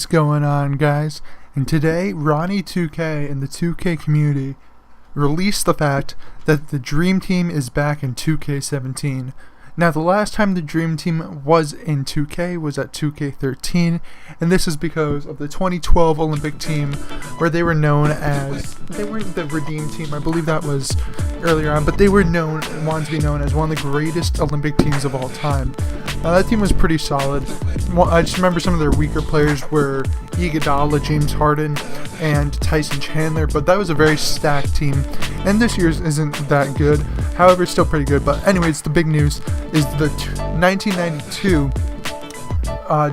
What's going on, guys? And today, Ronnie2K and the 2K community released the fact that the Dream Team is back in 2K17. Now, the last time the Dream Team was in 2K was at 2K13, and this is because of the 2012 Olympic team, where they were known as, they weren't the Redeem Team, I believe that was earlier on, but they were wanted to be known as one of the greatest Olympic teams of all time. That team was pretty solid. I just remember some of their weaker players were Iguodala, James Harden, and Tyson Chandler, but that was a very stacked team, and this year's isn't that good. However, it's still pretty good. But anyways, the big news is the 1992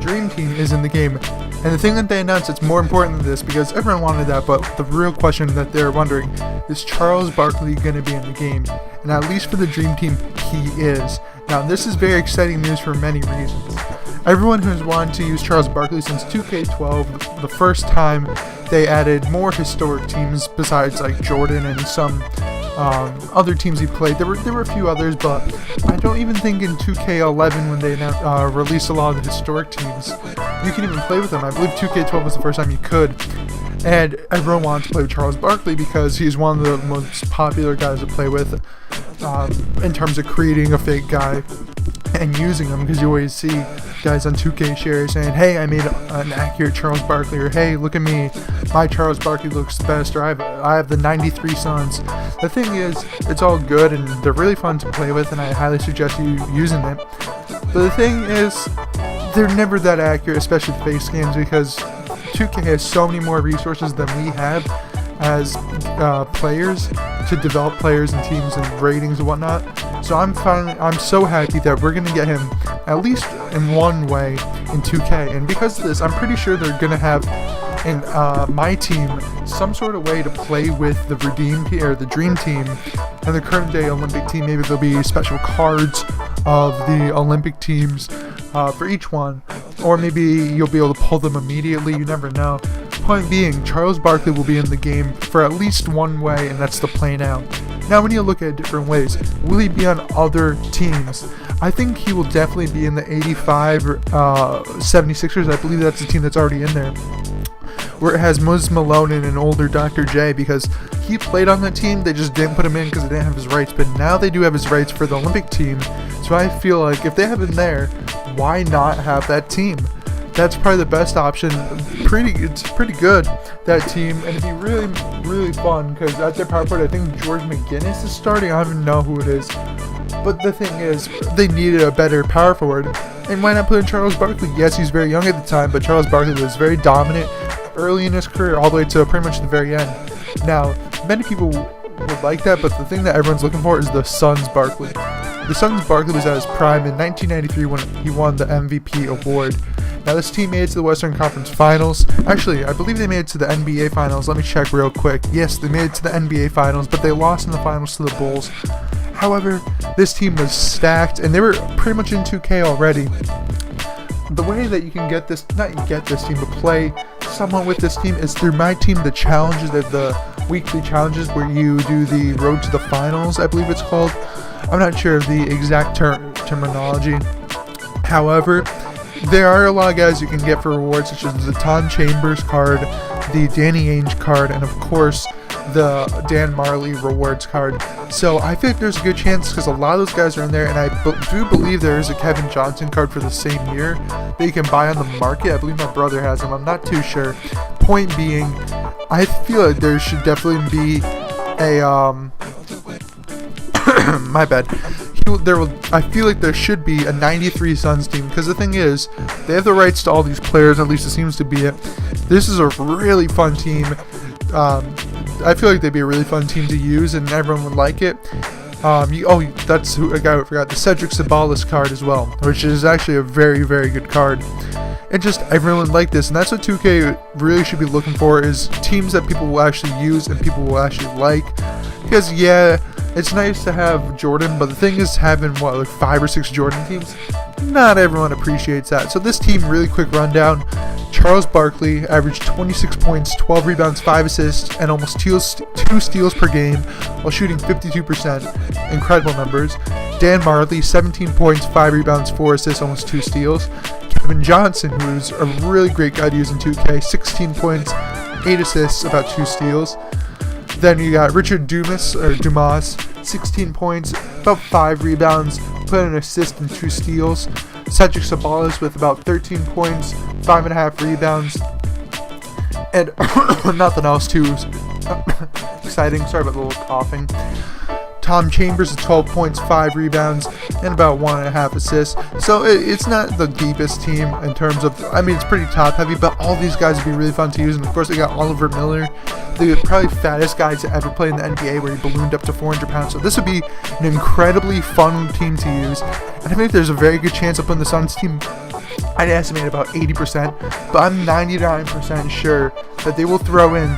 Dream Team is in the game, and the thing that they announced, it's more important than this because everyone wanted that, but the real question that they're wondering is Charles Barkley going to be in the game? And at least for the Dream Team, he is. Now, this is very exciting news for many reasons. Everyone who's wanted to use Charles Barkley since 2K12, the first time they added more historic teams besides like Jordan and some other teams he played. There were a few others, but I don't even think in 2K11 when they released a lot of the historic teams, you can even play with them. I believe 2K12 was the first time you could. And everyone wanted to play with Charles Barkley because he's one of the most popular guys to play with in terms of creating a fake guy and using them, because you always see guys on 2K share saying, hey, I made an accurate Charles Barkley, or hey, look at me, my Charles Barkley looks the best, or I have the 93 Suns. The thing is, it's all good and they're really fun to play with, and I highly suggest you using it. But the thing is, they're never that accurate, especially fake scans, because 2K has so many more resources than we have as players to develop players and teams and ratings and whatnot. So I'm so happy that we're gonna get him at least in one way in 2K. And because of this, I'm pretty sure they're gonna have in my team some sort of way to play with the the Dream Team and the current day Olympic team. Maybe there'll be special cards of the Olympic teams for each one, or maybe you'll be able to pull them immediately. You never know. Point being, Charles Barkley will be in the game for at least one way, and that's the play now. Now, when you look at different ways, will he be on other teams? I think he will definitely be in the 85 76ers. I believe that's the team that's already in there, where it has Moses Malone and an older Dr. J, because he played on the team. They just didn't put him in because they didn't have his rights, but now they do have his rights for the Olympic team. So I feel like if they have him there, why not have that team? That's probably the best option. It's pretty good, that team, and it'd be really, really fun because at their power forward, I think George McGinnis is starting. I don't even know who it is, but the thing is, they needed a better power forward, and why not put in Charles Barkley? Yes, he's very young at the time, but Charles Barkley was very dominant early in his career, all the way to pretty much the very end. Now, many people would like that, but the thing that everyone's looking for is the Suns Barkley. The Suns Barkley was at his prime in 1993 when he won the MVP award. Now, this team made it to the Western Conference Finals. Actually, I believe they made it to the NBA Finals. Let me check real quick. Yes, they made it to the NBA Finals, but they lost in the finals to the Bulls. However, this team was stacked, and they were pretty much in 2K already. The way that you can get this, not get this team, but play somewhat with this team is through my team, the challenges, the weekly challenges where you do the road to the finals, I believe it's called. I'm not sure of the exact terminology. However, there are a lot of guys you can get for rewards, such as the Tom Chambers card, the Danny Ainge card, and of course the Dan Marley rewards card. So I feel like there's a good chance, because a lot of those guys are in there, and I do believe there is a Kevin Johnson card for the same year that you can buy on the market. I believe my brother has them. I'm not too sure. Point being, I feel like there should definitely be a my bad. I feel like there should be a 93 Suns team, because the thing is, they have the rights to all these players, at least it seems to be it. This is a really fun team. I feel like they'd be a really fun team to use, and everyone would like it. That's a guy I forgot, the Cedric Sabalas card as well, which is actually a very, very good card. And just everyone would like this, and that's what 2K really should be looking for, is teams that people will actually use and people will actually like. Because yeah, it's nice to have Jordan, but the thing is, having like 5 or 6 Jordan teams, not everyone appreciates that. So this team, really quick rundown: Charles Barkley averaged 26 points, 12 rebounds, 5 assists, and almost 2 steals per game while shooting 52%. Incredible numbers. Dan Marley, 17 points, 5 rebounds, 4 assists, almost 2 steals. Kevin Johnson, who's a really great guy to use in 2K, 16 points, 8 assists, about 2 steals. Then you got Richard Dumas, 16 points, about 5 rebounds, put an assist and 2 steals. Cedric Sabalas with about 13 points, 5.5 rebounds, and nothing else too exciting. Sorry about the little coughing. Tom Chambers with 12 points, 5 rebounds, and about 1.5 assists. So it's not the deepest team in terms of, I mean, it's pretty top heavy, but all these guys would be really fun to use. And of course, they got Oliver Miller, the probably fattest guy to ever play in the NBA, where he ballooned up to 400 pounds. So this would be an incredibly fun team to use. And I think there's a very good chance of putting the Suns team, I'd estimate about 80%, but I'm 99% sure that they will throw in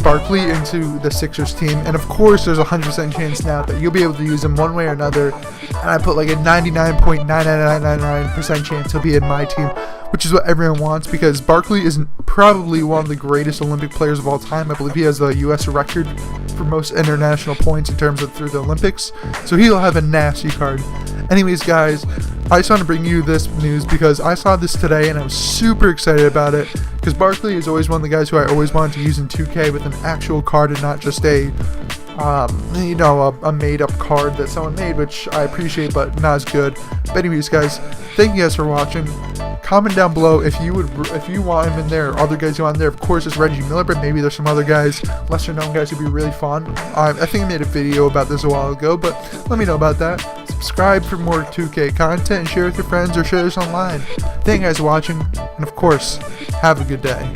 Barkley into the Sixers team, and of course there's a 100% chance now that you'll be able to use him one way or another, and I put like a 99.9999% chance he'll be in my team, which is what everyone wants, because Barkley is probably one of the greatest Olympic players of all time. I believe he has the U.S. record for most international points in terms of through the Olympics, so he'll have a nasty card. Anyways, guys, I just want to bring you this news because I saw this today and I was super excited about it, because Barkley is always one of the guys who I always wanted to use in 2K with an actual card and not just a made-up card that someone made, which I appreciate but not as good. But anyways, guys, thank you guys for watching. Comment down below if you want him in there, or other guys you want in there. Of course, it's Reggie Miller, but maybe there's some other guys, lesser known guys, who'd be really fun. I think I made a video about this a while ago, but let me know about that. Subscribe for more 2K content and share with your friends or share this online. Thank you guys for watching, and of course, have a good day.